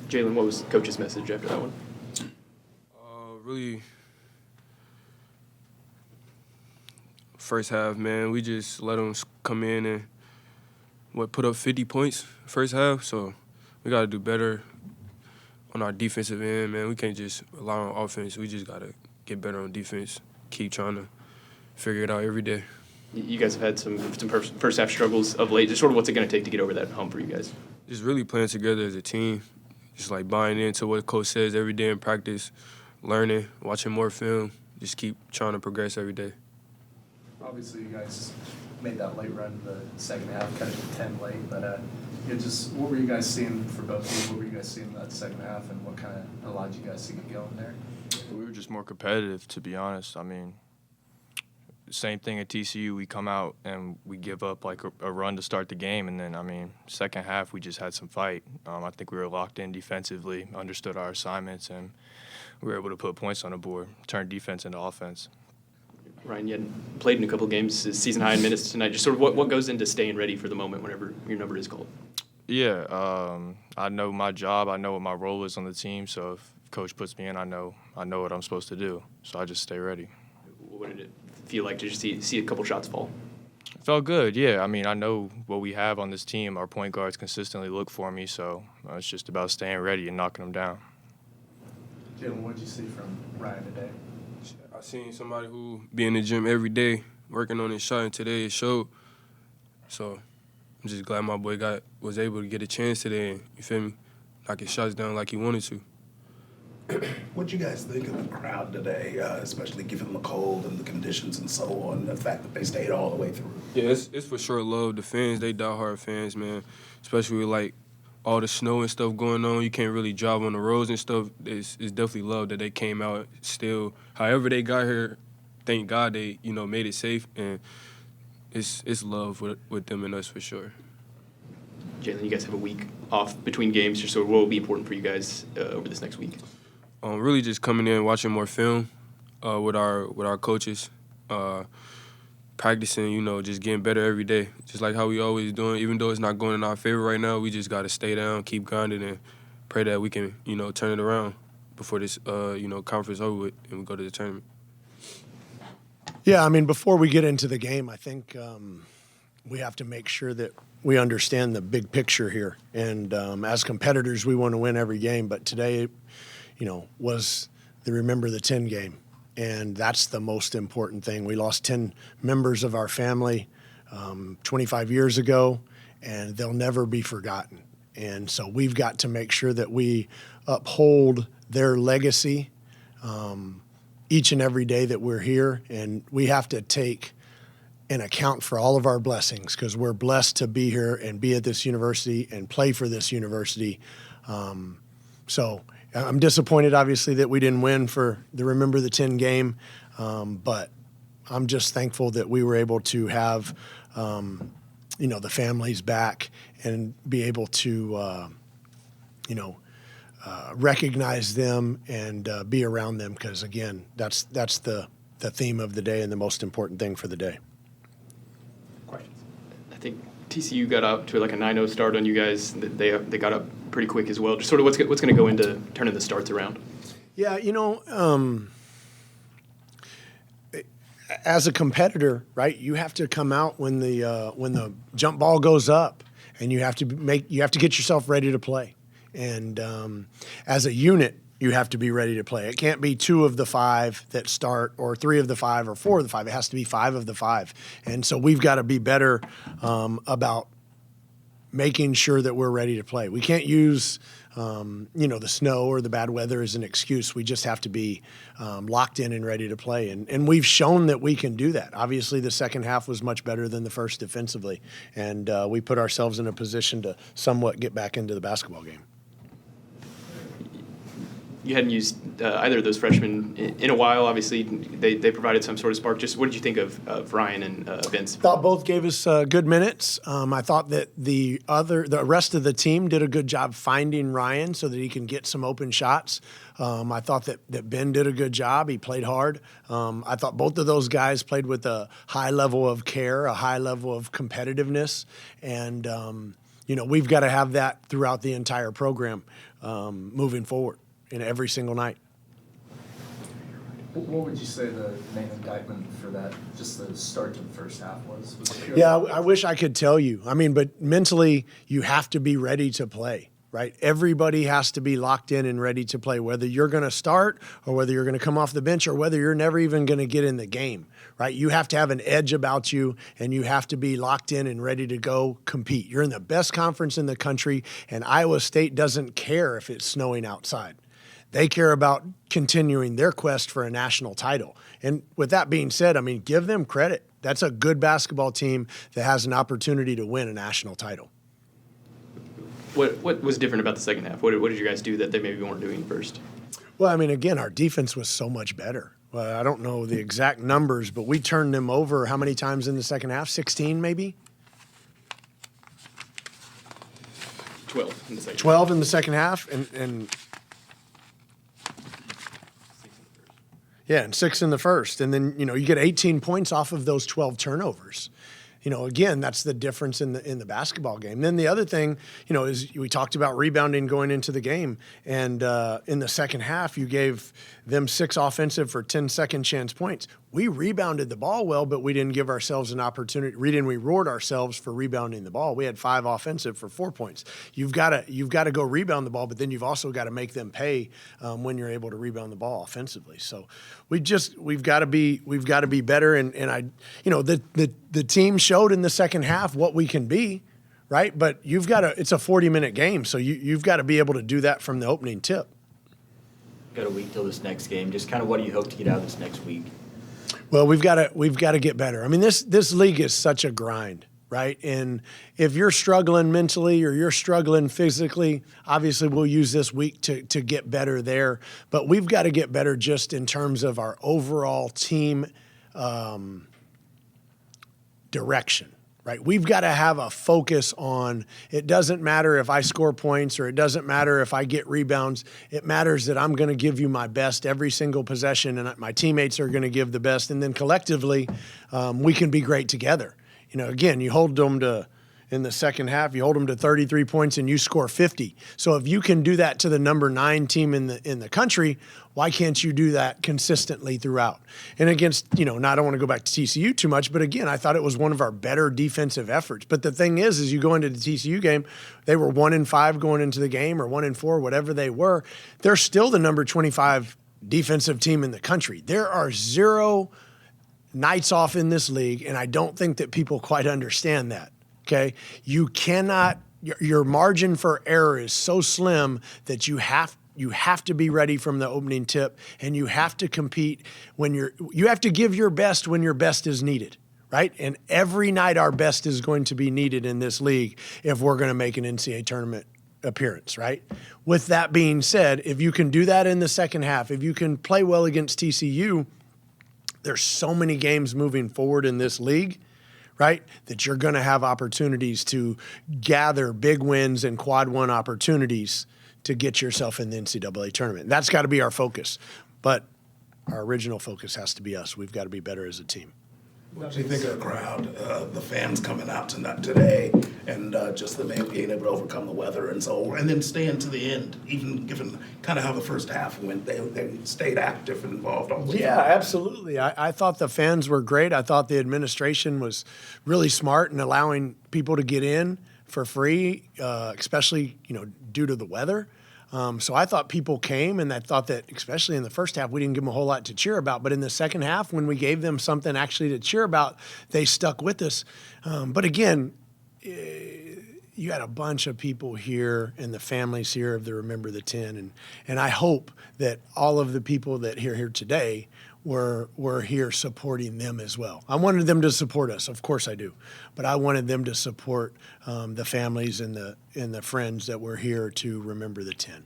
Jaylen, what was Coach's message after that one? Really, first half, man, we just let them come in and put up 50 points first half. So we got to do better on our defensive end, man. We can't just rely on offense. We just got to get better on defense, keep trying to figure it out every day. You guys have had some first half struggles of late. Just sort of what's it going to take to get over that hump for you guys? Just really playing together as a team, just like buying into what coach says every day in practice, learning, watching more film, just keep trying to progress every day. Obviously, you guys made that late run in the second half, kind of 10 late, but just what were you guys seeing for both teams? What were you guys seeing in that second half, and what kind of allowed you guys to get going there? We were just more competitive, to be honest. I mean, same thing at TCU. We come out and we give up like a run to start the game, and then, I mean, second half we just had some fight. I think we were locked in defensively, understood our assignments, and we were able to put points on the board, turn defense into offense. Ryan, you hadn't played in a couple of games, season high in minutes tonight. Just sort of what goes into staying ready for the moment whenever your number is called? Yeah, I know my job. I know what my role is on the team. So if coach puts me in, I know what I'm supposed to do. So I just stay ready. What did it feel like to just see a couple shots fall? It felt good, yeah. I mean, I know what we have on this team. Our point guards consistently look for me, so it's just about staying ready and knocking them down. Jaylen, what did you see from Ryan today? I seen somebody who be in the gym every day working on his shot, and today it showed. So I'm just glad my boy was able to get a chance today and, you feel me, knock his shots down like he wanted to. What'd you guys think of the crowd today, especially given the cold and the conditions and so on, the fact that they stayed all the way through? Yeah, it's for sure love. The fans, they diehard fans, man, especially with, like, all the snow and stuff going on. You can't really drive on the roads and stuff. It's definitely love that they came out still. However they got here, thank God they, made it safe, and it's love with them and us for sure. Jaylen, you guys have a week off between games. Just sort of what will be important for you guys over this next week? Really just coming in, watching more film with our coaches, practicing, just getting better every day, just like how we always doing. Even though it's not going in our favor right now, we just got to stay down, keep grinding, and pray that we can, turn it around before this, conference over with and we go to the tournament. Yeah, I mean, before we get into the game, I think we have to make sure that we understand the big picture here. And as competitors, we want to win every game. But today, was the Remember the 10 game. And that's the most important thing. We lost 10 members of our family 25 years ago, and they'll never be forgotten. And so we've got to make sure that we uphold their legacy each and every day that we're here. And we have to take an account for all of our blessings, because we're blessed to be here and be at this university and play for this university. So I'm disappointed, obviously, that we didn't win for the Remember the 10 game, but I'm just thankful that we were able to have, the families back and be able to, recognize them and be around them, because, again, that's the theme of the day and the most important thing for the day. Questions? I think TCU got up to like a 9-0 start on you guys. They got up pretty quick as well. Just sort of what's going to go into turning the starts around? Yeah, as a competitor, right, you have to come out when the jump ball goes up, and you have to get yourself ready to play. And as a unit, you have to be ready to play. It can't be 2 of the 5 that start, or 3 of the 5, or 4 of the 5. It has to be 5 of the 5. And so we've got to be better about making sure that we're ready to play. We can't use, the snow or the bad weather as an excuse. We just have to be locked in and ready to play. And we've shown that we can do that. Obviously, the second half was much better than the first defensively. And we put ourselves in a position to somewhat get back into the basketball game. You hadn't used either of those freshmen in a while. Obviously, they provided some sort of spark. Just what did you think of Ryan and Vince? Thought both gave us good minutes. I thought that the rest of the team did a good job finding Ryan so that he can get some open shots. I thought that Ben did a good job. He played hard. I thought both of those guys played with a high level of care, a high level of competitiveness, and we've got to have that throughout the entire program moving forward in every single night. What would you say the main indictment for that, just the start to the first half was? Yeah, I wish I could tell you. But mentally, you have to be ready to play, right? Everybody has to be locked in and ready to play, whether you're going to start or whether you're going to come off the bench or whether you're never even going to get in the game, right? You have to have an edge about you, and you have to be locked in and ready to go compete. You're in the best conference in the country, and Iowa State doesn't care if it's snowing outside. They care about continuing their quest for a national title. And with that being said, give them credit. That's a good basketball team that has an opportunity to win a national title. What was different about the second half? What did you guys do that they maybe weren't doing first? Well, again, our defense was so much better. Well, I don't know the exact numbers, but we turned them over how many times in the second half? 16 maybe? 12 in the second 12 in the second half, and yeah, and 6 in the first. And then, you get 18 points off of those 12 turnovers. Again, that's the difference in the basketball game. Then the other thing, is we talked about rebounding going into the game. And in the second half, you gave them 6 offensive for 10 second chance points. We rebounded the ball well, but we didn't give ourselves an opportunity. We reward ourselves for rebounding the ball. We had 5 offensive for 4 points. You've got to go rebound the ball, but then you've also got to make them pay when you're able to rebound the ball offensively. So we've got to be better. And the team showed in the second half what we can be, right? But it's a 40-minute game, so you've got to be able to do that from the opening tip. Got a week till this next game. Just kind of what do you hope to get out of this next week? Well, we've got to get better. This league is such a grind, right? And if you're struggling mentally or you're struggling physically, obviously we'll use this week to get better there. But we've got to get better just in terms of our overall team direction. Right? We've got to have a focus on it doesn't matter if I score points or it doesn't matter if I get rebounds. It matters that I'm going to give you my best every single possession, and my teammates are going to give the best. And then collectively, we can be great together. Again, you hold them to – in the second half, you hold them to 33 points and you score 50. So if you can do that to the number 9 team in the country, why can't you do that consistently throughout? And against, now I don't want to go back to TCU too much, but again, I thought it was one of our better defensive efforts. But the thing is you go into the TCU game, they were 1-5 going into the game or 1-4, whatever they were. They're still the number 25 defensive team in the country. There are 0 nights off in this league, and I don't think that people quite understand that. Okay, you cannot. Your margin for error is so slim that you have to be ready from the opening tip, and you have to compete you have to give your best when your best is needed, right? And every night our best is going to be needed in this league if we're going to make an NCAA tournament appearance, right? With that being said, if you can do that in the second half, if you can play well against TCU, there's so many games moving forward in this league, right, that you're going to have opportunities to gather big wins and quad 1 opportunities to get yourself in the NCAA tournament. That's got to be our focus. But our original focus has to be us. We've got to be better as a team. What do you think of the crowd, the fans coming out today, and just them being able to overcome the weather and then staying to the end, even given kind of how the first half went? They stayed active and involved all the way. Yeah, absolutely. I thought the fans were great. I thought the administration was really smart in allowing people to get in for free, especially due to the weather. So I thought people came, and I thought that especially in the first half, we didn't give them a whole lot to cheer about. But in the second half, when we gave them something actually to cheer about, they stuck with us. But again, you had a bunch of people here and the families here of the Remember the 10. And I hope that all of the people that are here today were here supporting them as well. I wanted them to support us. Of course I do. But I wanted them to support the families and the friends that were here to remember the 10.